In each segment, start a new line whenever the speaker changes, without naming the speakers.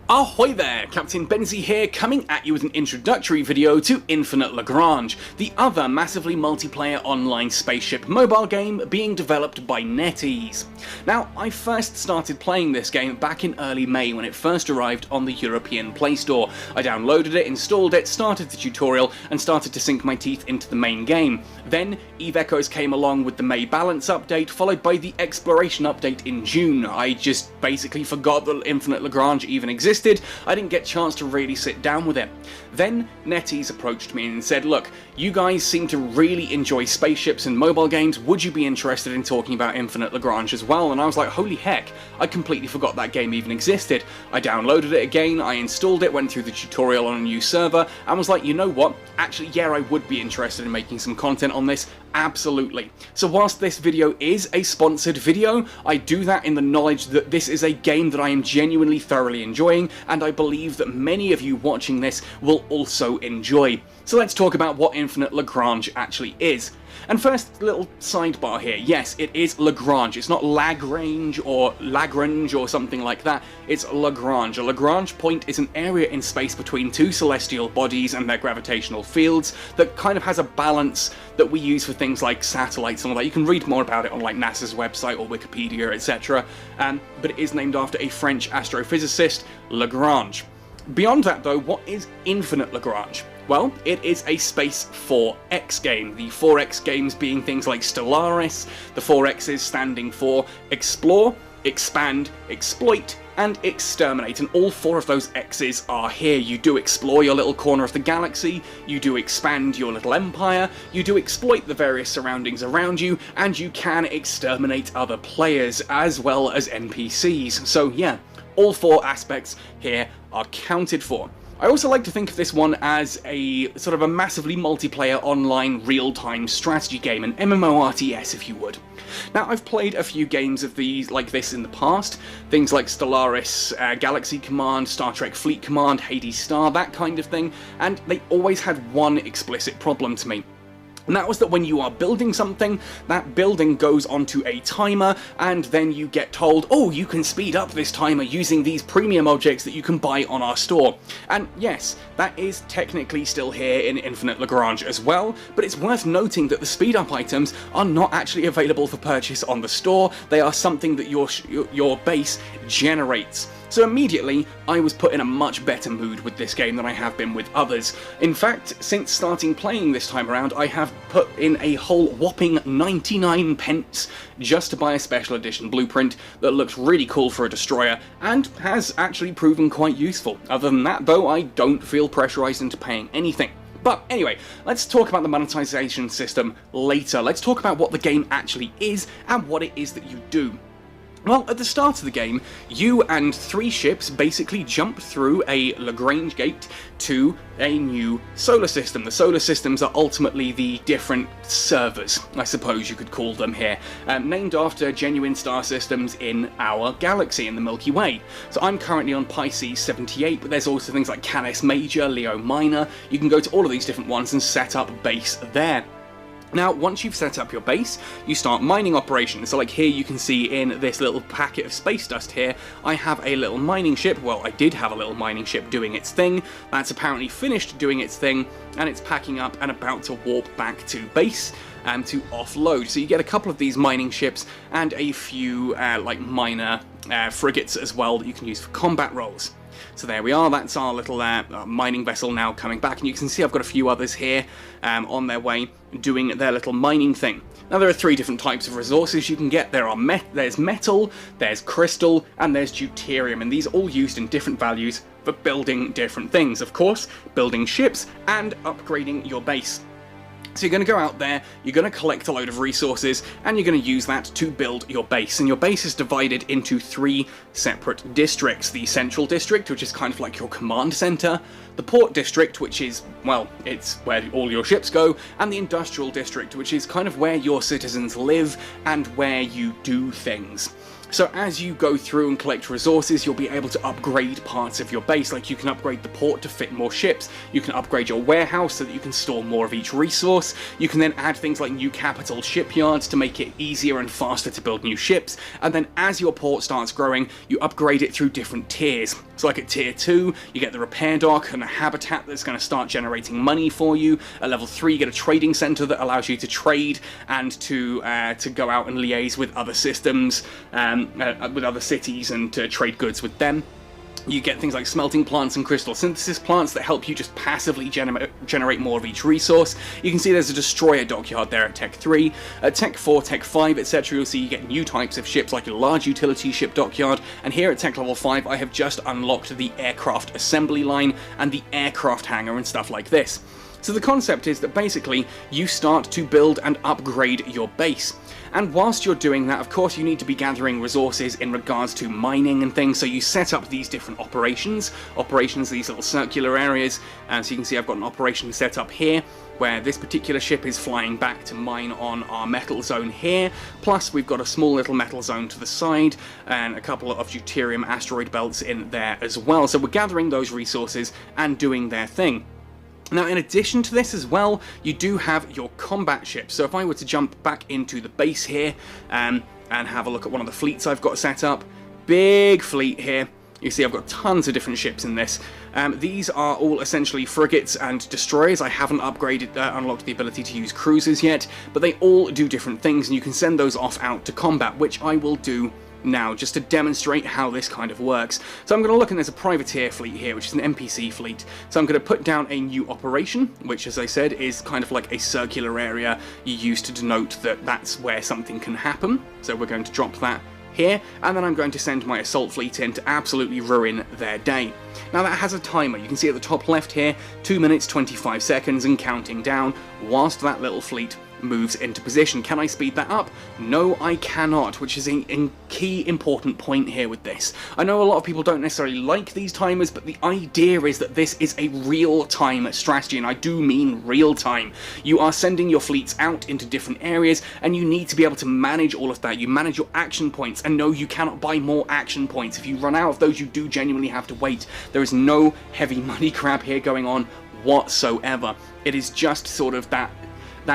Ahoy there, Captain Benzie here, coming at you with an introductory video to Infinite Lagrange, the other massively multiplayer online spaceship mobile game being developed by NetEase. Now, I first started playing this game back in early May when it first arrived on the European Play Store. I downloaded it, installed it, started the tutorial, and started to sink my teeth into the main game. Then, Eve Echoes came along with the May Balance update, followed by the Exploration update in June. I just basically forgot that Infinite Lagrange even existed. I didn't get a chance to really sit down with it. Then NetEase approached me and said, look, you guys seem to really enjoy spaceships and mobile games, would you be interested in talking about Infinite Lagrange as well? And I was like, holy heck, I completely forgot that game even existed. I downloaded it again, I installed it, went through the tutorial on a new server, and was like, you know what, actually yeah, I would be interested in making some content on this, absolutely. So whilst this video is a sponsored video, I do that in the knowledge that this is a game that I am genuinely thoroughly enjoying, and I believe that many of you watching this will also enjoy. So let's talk about what Infinite Lagrange actually is. And first, little sidebar here. Yes, it is Lagrange. It's not Lagrange or Lagrange or something like that. It's Lagrange. A Lagrange point is an area in space between two celestial bodies and their gravitational fields that kind of has a balance that we use for things like satellites and all that. You can read more about it on like NASA's website or Wikipedia, etc. But it is named after a French astrophysicist, Lagrange. Beyond that though, what is Infinite Lagrange? Well, it is a space 4X game, the 4X games being things like Stellaris, the 4X's standing for Explore, Expand, Exploit, and Exterminate, and all four of those X's are here. You do explore your little corner of the galaxy, you do expand your little empire, you do exploit the various surroundings around you, and you can exterminate other players as well as NPCs. So yeah, all four aspects here are counted for. I also like to think of this one as a sort of a massively multiplayer online real-time strategy game, an MMORTS if you would. Now, I've played a few games of these like this in the past, things like Stellaris, Galaxy Command, Star Trek Fleet Command, Hades Star, that kind of thing, and they always had one explicit problem to me. And that was that when you are building something, that building goes onto a timer, and then you get told, oh, you can speed up this timer using these premium objects that you can buy on our store. And yes, that is technically still here in Infinite Lagrange as well, but it's worth noting that the speed up items are not actually available for purchase on the store, they are something that your base generates. So immediately, I was put in a much better mood with this game than I have been with others. In fact, since starting playing this time around, I have put in a whole whopping 99 pence just to buy a special edition blueprint that looks really cool for a destroyer, and has actually proven quite useful. Other than that though, I don't feel pressurized into paying anything. But anyway, let's talk about the monetization system later. Let's talk about what the game actually is and what it is that you do. Well, at the start of the game, you and 3 ships basically jump through a Lagrange gate to a new solar system. The solar systems are ultimately the different servers, I suppose you could call them here, named after genuine star systems in our galaxy, in the Milky Way. So I'm currently on Pisces 78, but there's also things like Canis Major, Leo Minor. You can go to all of these different ones and set up base there. Now, once you've set up your base, you start mining operations. So like here you can see in this little packet of space dust here, I have a little mining ship. Well, I did have a little mining ship doing its thing. That's apparently finished doing its thing, and it's packing up and about to warp back to base and to offload. So you get a couple of these mining ships and a few like minor frigates as well that you can use for combat roles. So there we are, that's our little mining vessel now coming back, and you can see I've got a few others here on their way doing their little mining thing. Now there are 3 different types of resources you can get. There's metal, there's crystal, and there's deuterium, and these are all used in different values for building different things. Of course, building ships and upgrading your base. So you're going to go out there, you're going to collect a load of resources, and you're going to use that to build your base. And your base is divided into 3 separate districts. The central district, which is kind of like your command center, the port district, which is, well, it's where all your ships go, and the industrial district, which is kind of where your citizens live and where you do things. So as you go through and collect resources, you'll be able to upgrade parts of your base. Like you can upgrade the port to fit more ships, you can upgrade your warehouse so that you can store more of each resource, you can then add things like new capital shipyards to make it easier and faster to build new ships, and then as your port starts growing, you upgrade it through different tiers. So like at tier 2, you get the repair dock and a habitat that's going to start generating money for you. At level 3, you get a trading center that allows you to trade and to go out and liaise with other systems, with other cities, and to trade goods with them. You get things like smelting plants and crystal synthesis plants that help you just passively generate more of each resource. You can see there's a destroyer dockyard there at Tech 3. At Tech 4, Tech 5, etc. you'll see you get new types of ships like a large utility ship dockyard, and here at Tech level 5 I have just unlocked the aircraft assembly line and the aircraft hangar and stuff like this. So the concept is that basically you start to build and upgrade your base. And whilst you're doing that, of course, you need to be gathering resources in regards to mining and things, so you set up these different operations, these little circular areas, and so you can see I've got an operation set up here, where this particular ship is flying back to mine on our metal zone here, plus we've got a small little metal zone to the side, and a couple of deuterium asteroid belts in there as well, so we're gathering those resources and doing their thing. Now, in addition to this as well, you do have your combat ships. So if I were to jump back into the base here and have a look at one of the fleets I've got set up, big fleet here. You see I've got tons of different ships in this. These are all essentially frigates and destroyers. I haven't unlocked the ability to use cruisers yet, but they all do different things, and you can send those off out to combat, which I will do now, just to demonstrate how this kind of works. So I'm going to look, and there's a privateer fleet here, which is an NPC fleet. So I'm going to put down a new operation, which, as I said, is kind of like a circular area you use to denote that that's where something can happen. So we're going to drop that here, and then I'm going to send my assault fleet in to absolutely ruin their day. Now that has a timer. You can see at the top left here, 2 minutes 25 seconds and counting down whilst that little fleet moves into position. Can I speed that up? No, I cannot, which is a key important point here with this. I know a lot of people don't necessarily like these timers, but the idea is that this is a real-time strategy, and I do mean real-time. You are sending your fleets out into different areas, and you need to be able to manage all of that. You manage your action points, and no, you cannot buy more action points. If you run out of those, you do genuinely have to wait. There is no heavy money grab here going on whatsoever. It is just sort of that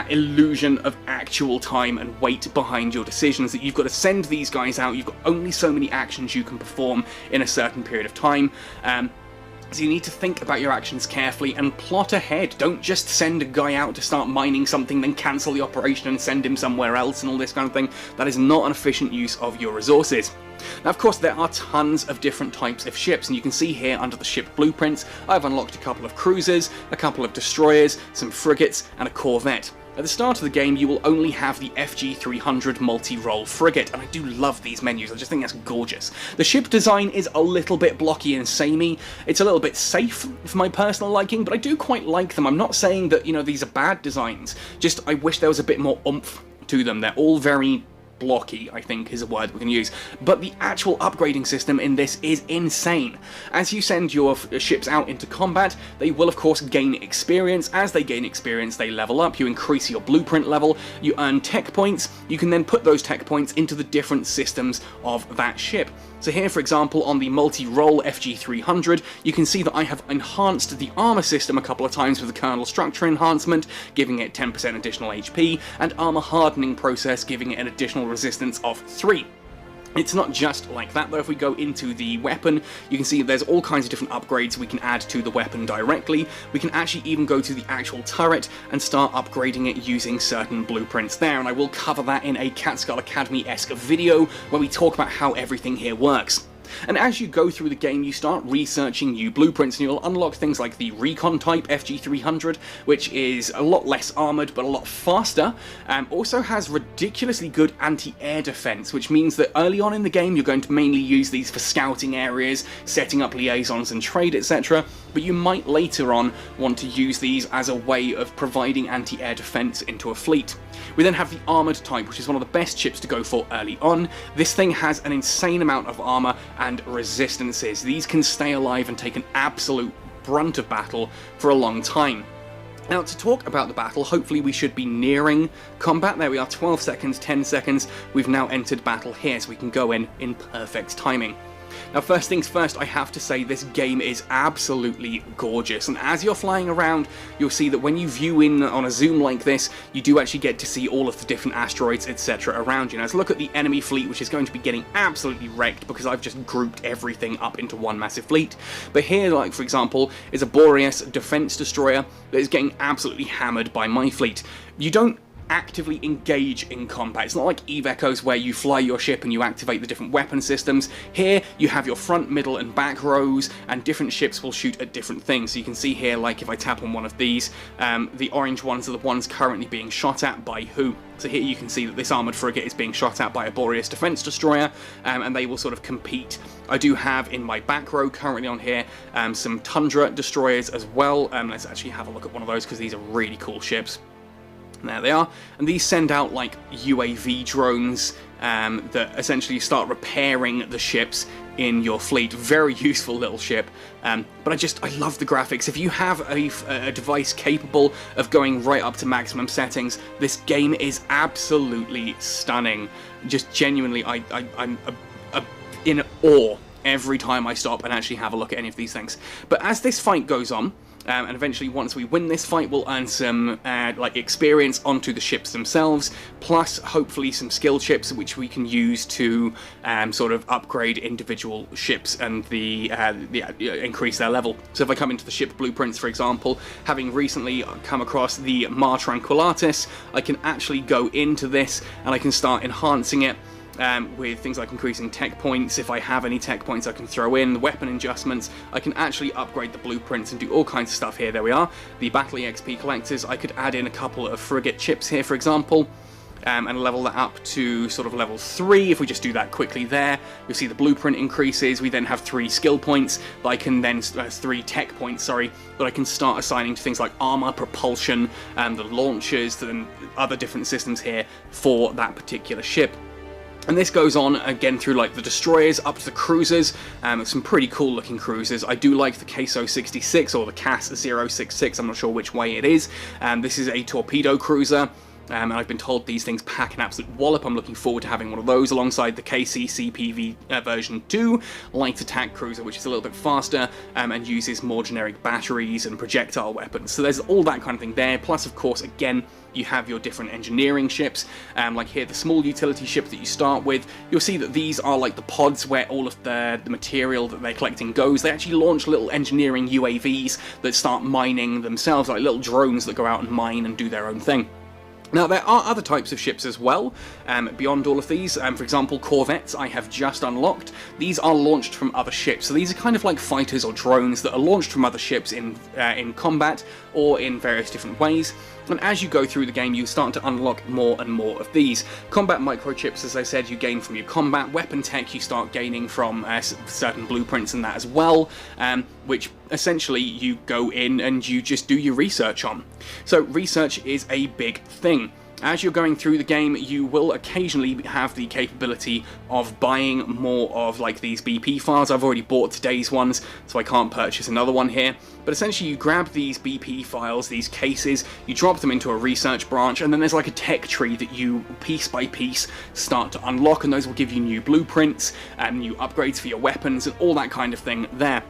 illusion of actual time and weight behind your decisions, that you've got to send these guys out, you've got only so many actions you can perform in a certain period of time. So you need to think about your actions carefully and plot ahead. Don't just send a guy out to start mining something, then cancel the operation and send him somewhere else and all this kind of thing. That is not an efficient use of your resources. Now, of course, there are tons of different types of ships, and you can see here under the ship blueprints, I've unlocked a couple of cruisers, a couple of destroyers, some frigates, and a corvette. At the start of the game, you will only have the FG-300 multi-role frigate, and I do love these menus. I just think that's gorgeous. The ship design is a little bit blocky and samey. It's a little bit safe for my personal liking, but I do quite like them. I'm not saying that, you know, these are bad designs. Just, I wish there was a bit more oomph to them. They're all very blocky, I think is a word we can use, but the actual upgrading system in this is insane. As you send your ships out into combat, they will of course gain experience. As they gain experience, they level up, you increase your blueprint level, you earn tech points, you can then put those tech points into the different systems of that ship. So here, for example, on the multi-role FG-300, you can see that I have enhanced the armor system a couple of times with the kernel structure enhancement, giving it 10% additional HP, and armor hardening process, giving it an additional resistance of 3. It's not just like that though. If we go into the weapon, you can see there's all kinds of different upgrades we can add to the weapon directly. We can actually even go to the actual turret and start upgrading it using certain blueprints there, and I will cover that in a Catskull Academy-esque video where we talk about how everything here works. And as you go through the game, you start researching new blueprints, and you'll unlock things like the Recon type FG-300, which is a lot less armoured but a lot faster. Also has ridiculously good anti-air defense, which means that early on in the game you're going to mainly use these for scouting areas, setting up liaisons and trade, etc. But you might later on want to use these as a way of providing anti-air defense into a fleet. We then have the armoured type, which is one of the best ships to go for early on. This thing has an insane amount of armour and resistances. These can stay alive and take an absolute brunt of battle for a long time. Now, to talk about the battle, hopefully we should be nearing combat. There we are, 12 seconds, 10 seconds. We've now entered battle here, so we can go in perfect timing. Now, first things first, I have to say this game is absolutely gorgeous, and as you're flying around, you'll see that when you view in on a zoom like this, you do actually get to see all of the different asteroids, etc. around you. Now, let's look at the enemy fleet, which is going to be getting absolutely wrecked because I've just grouped everything up into one massive fleet. But here, like for example, is a Boreas defense destroyer that is getting absolutely hammered by my fleet. You don't actively engage in combat. It's not like EVE Echoes where you fly your ship and you activate the different weapon systems. Here you have your front, middle and back rows, and different ships will shoot at different things. So you can see here, like if I tap on one of these, the orange ones are the ones currently being shot at by who. So here you can see that this armoured frigate is being shot at by a Boreas defence destroyer, and they will sort of compete. I do have in my back row currently on here some Tundra destroyers as well. Let's actually have a look at one of those because these are really cool ships. There they are, and these send out like UAV drones that essentially start repairing the ships in your fleet. Very useful little ship, but I love the graphics. If you have a device capable of going right up to maximum settings, this game is absolutely stunning. Just genuinely, I'm in awe every time I stop and actually have a look at any of these things. But as this fight goes on, and eventually once we win this fight, we'll earn some like experience onto the ships themselves, plus hopefully some skill chips which we can use to sort of upgrade individual ships and increase their level. So if I come into the ship blueprints, for example, having recently come across the Mar Tranquillatus, I can actually go into this and I can start enhancing it with things like increasing tech points. If I have any tech points I can throw in, the weapon adjustments, I can actually upgrade the blueprints and do all kinds of stuff here. There we are. The Battle EXP collectors, I could add in a couple of frigate chips here, for example, and level that up to sort of level 3. If we just do that quickly there, you'll see the blueprint increases. We then have 3 skill points that I can then, 3 tech points, sorry, that I can start assigning to things like armor, propulsion, and the launchers, and other different systems here for that particular ship. And this goes on again through like the destroyers up to the cruisers, some pretty cool looking cruisers. I do like the CASO 66 or the CAS 066, I'm not sure which way it is. This is a torpedo cruiser. And I've been told these things pack an absolute wallop. I'm looking forward to having one of those alongside the KCCPV version 2 light attack cruiser, which is a little bit faster and uses more generic batteries and projectile weapons. So there's all that kind of thing there. Plus, of course, again, you have your different engineering ships, like here, the small utility ship that you start with. You'll see that these are like the pods where all of the material that they're collecting goes. They actually launch little engineering UAVs that start mining themselves, like little drones that go out and mine and do their own thing. Now, there are other types of ships as well, beyond all of these. For example, corvettes I have just unlocked. These are launched from other ships, so these are kind of like fighters or drones that are launched from other ships in combat or in various different ways. And as you go through the game, you start to unlock more and more of these. Combat microchips, as I said, you gain from your combat. Weapon tech you start gaining from certain blueprints and that as well, which essentially you go in and you just do your research on. So research is a big thing. As you're going through the game, you will occasionally have the capability of buying more of like these BP files. I've already bought today's ones, so I can't purchase another one here. But essentially you grab these BP files, these cases, you drop them into a research branch, and then there's like a tech tree that you, piece by piece, start to unlock, and those will give you new blueprints and new upgrades for your weapons and all that kind of thing there.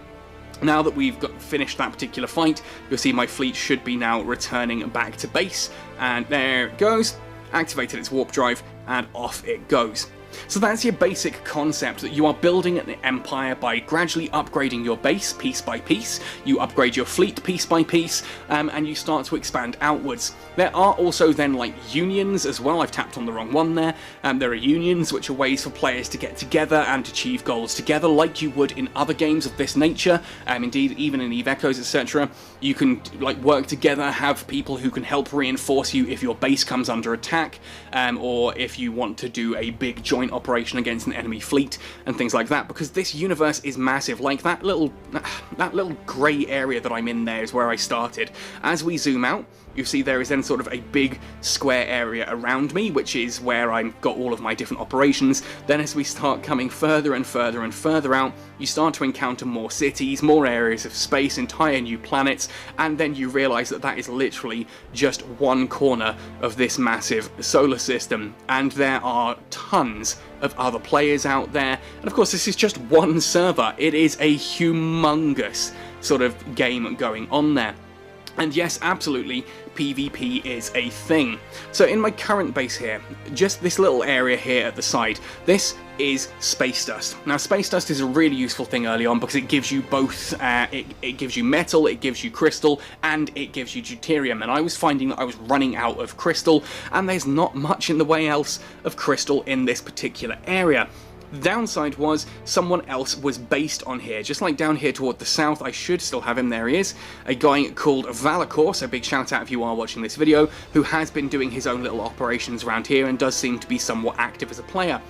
Now that we've finished that particular fight, you'll see my fleet should be now returning back to base, and there it goes, activated its warp drive, and off it goes. So that's your basic concept, that you are building an empire by gradually upgrading your base piece by piece. You upgrade your fleet piece by piece, and you start to expand outwards. There are also then like unions as well. I've tapped on the wrong one there. There are unions, which are ways for players to get together and achieve goals together, like you would in other games of this nature. Indeed, even in EVE Echoes, etc. You can like work together, have people who can help reinforce you if your base comes under attack, or if you want to do a big joint operation against an enemy fleet and things like that, because this universe is massive. Like that little grey area that I'm in there is where I started. As we zoom out, You see there is then sort of a big square area around me, which is where I've got all of my different operations. Then as we start coming further and further and further out, you start to encounter more cities, more areas of space, entire new planets, and then you realise that that is literally just one corner of this massive solar system, and there are tons of other players out there, and of course this is just one server. It is a humongous sort of game going on there. And yes, absolutely, PvP is a thing. So in my current base here, just this little area here at the side, this is space dust. Now space dust is a really useful thing early on because it gives you both, it gives you metal, it gives you crystal, and it gives you deuterium. And I was finding that I was running out of crystal, and there's not much in the way else of crystal in this particular area. The downside was someone else was based on here, just like down here toward the south. I should still have him, there he is, a guy called Valakor, so big shout out if you are watching this video, who has been doing his own little operations around here and does seem to be somewhat active as a player.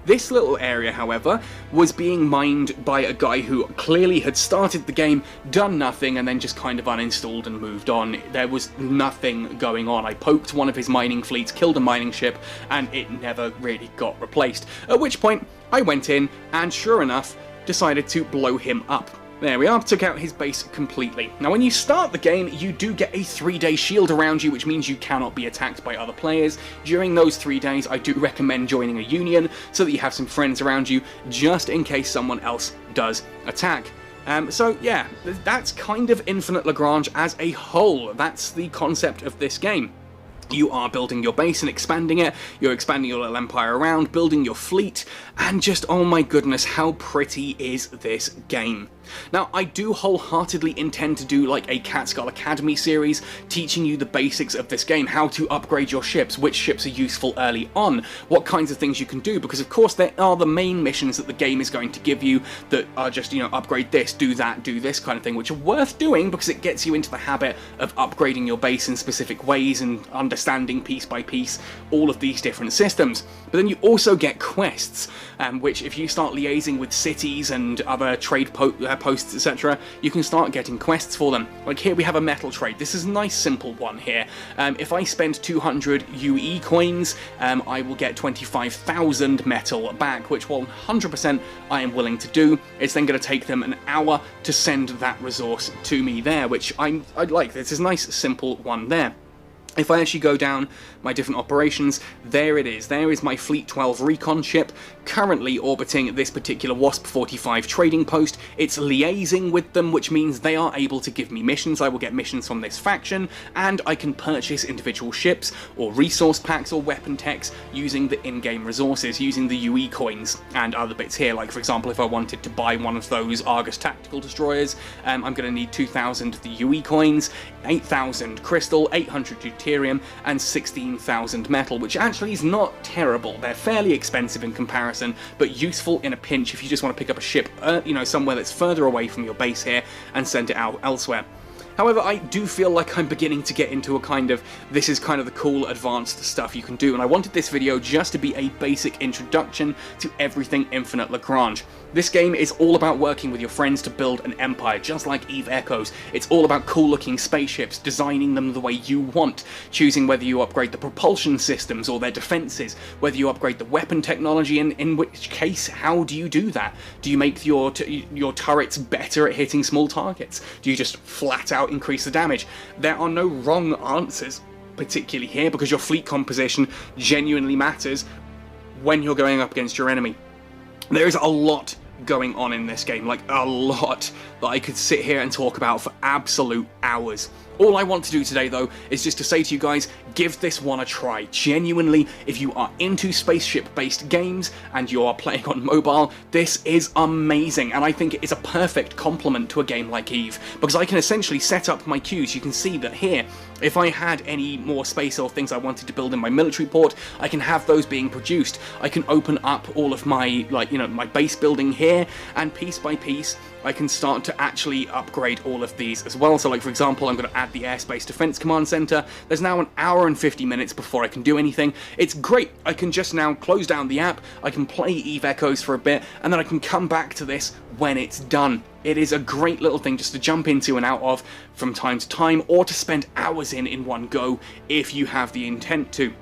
This little area, however, was being mined by a guy who clearly had started the game, done nothing, and then just kind of uninstalled and moved on. There was nothing going on. I poked one of his mining fleets, killed a mining ship, and it never really got replaced. At which point, I went in, and sure enough, decided to blow him up. There we are, took out his base completely. Now when you start the game, you do get a 3-day shield around you, which means you cannot be attacked by other players. During those 3 days, I do recommend joining a union, so that you have some friends around you, just in case someone else does attack. So yeah, that's kind of Infinite Lagrange as a whole. That's the concept of this game. You are building your base and expanding it, you're expanding your little empire around, building your fleet, and just, oh my goodness, how pretty is this game. Now, I do wholeheartedly intend to do like a Catskull Academy series, teaching you the basics of this game, how to upgrade your ships, which ships are useful early on, what kinds of things you can do, because of course there are the main missions that the game is going to give you that are just, you know, upgrade this, do that, do this kind of thing, which are worth doing because it gets you into the habit of upgrading your base in specific ways and understanding piece by piece all of these different systems. But then you also get quests, which if you start liaising with cities and other trade posts, etc., you can start getting quests for them. Like here we have a metal trade. This is a nice simple one here. If I spend 200 UE coins, I will get 25,000 metal back, which 100% I am willing to do. It's then going to take them an hour to send that resource to me there, which I'd like. This is a nice simple one there. If I actually go down my different operations, there it is. There is my Fleet 12 recon ship, currently orbiting this particular Wasp 45 trading post. It's liaising with them, which means they are able to give me missions. I will get missions from this faction, and I can purchase individual ships, or resource packs, or weapon techs, using the in-game resources, using the UE coins, and other bits here. Like, for example, if I wanted to buy one of those Argus tactical destroyers, I'm going to need 2,000 of the UE coins, 8,000 crystal, 800 deuterium, and 16,000 metal, which actually is not terrible. They're fairly expensive in comparison, but useful in a pinch if you just want to pick up a ship, you know, somewhere that's further away from your base here and send it out elsewhere. However, I do feel like I'm beginning to get into a kind of, this is kind of the cool advanced stuff you can do, and I wanted this video just to be a basic introduction to everything Infinite Lagrange. This game is all about working with your friends to build an empire, just like Eve Echoes. It's all about cool looking spaceships, designing them the way you want, choosing whether you upgrade the propulsion systems or their defenses, whether you upgrade the weapon technology, and in which case, how do you do that? Do you make your turrets better at hitting small targets? Do you just flat out increase the damage? There are no wrong answers, particularly here, because your fleet composition genuinely matters when you're going up against your enemy. There is a lot going on in this game, like a lot that I could sit here and talk about for absolute hours. All I want to do today, though, is just to say to you guys, give this one a try. Genuinely, if you are into spaceship-based games and you are playing on mobile, this is amazing, and I think it is a perfect complement to a game like Eve, because I can essentially set up my queues. You can see that here, if I had any more space or things I wanted to build in my military port, I can have those being produced. I can open up all of my, like, you know, my base building here, and piece by piece, I can start to actually upgrade all of these as well. So like for example, I'm going to add the Airspace Defense Command Center. There's now an hour and 50 minutes before I can do anything. It's great. I can just now close down the app, I can play Eve Echoes for a bit, and then I can come back to this when it's done. It is a great little thing just to jump into and out of from time to time, or to spend hours in one go if you have the intent to.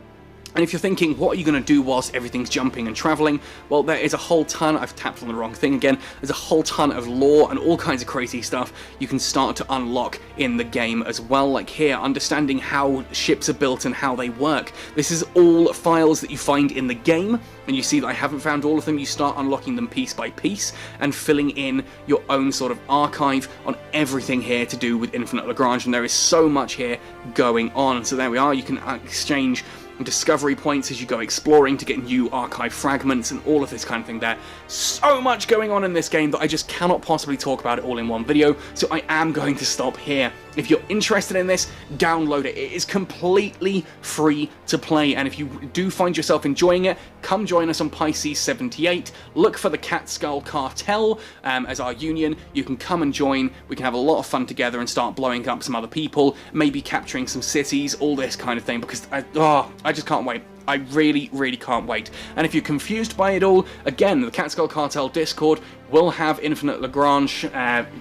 And if you're thinking, what are you going to do whilst everything's jumping and travelling? Well, there is a whole ton, I've tapped on the wrong thing again, there's a whole ton of lore and all kinds of crazy stuff you can start to unlock in the game as well. Like here, understanding how ships are built and how they work. This is all files that you find in the game, and you see that I haven't found all of them. You start unlocking them piece by piece and filling in your own sort of archive on everything here to do with Infinite Lagrange, and there is so much here going on. So there we are, you can exchange discovery points as you go exploring to get new archive fragments and all of this kind of thing there. So much going on in this game that I just cannot possibly talk about it all in one video, so I am going to stop here. If you're interested in this, download it. It is completely free to play, and if you do find yourself enjoying it, come join us on Pisces 78. Look for the Catskill Cartel as our union. You can come and join. We can have a lot of fun together and start blowing up some other people, maybe capturing some cities, all this kind of thing, because I just can't wait. I really, really can't wait. And if you're confused by it all, again, the Catskill Cartel Discord will have Infinite Lagrange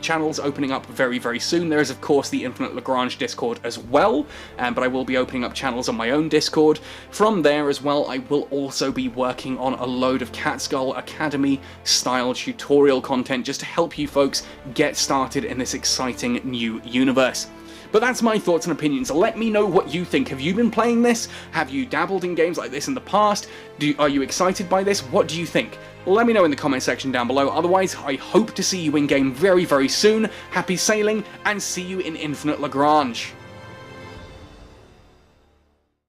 channels opening up very, very soon. There is, of course, the Infinite Lagrange Discord as well, but I will be opening up channels on my own Discord. From there as well, I will also be working on a load of Catskill Academy-style tutorial content just to help you folks get started in this exciting new universe. But that's my thoughts and opinions. Let me know what you think. Have you been playing this? Have you dabbled in games like this in the past? Are you excited by this? What do you think? Let me know in the comment section down below. Otherwise, I hope to see you in game very, very soon. Happy sailing, and see you in Infinite Lagrange.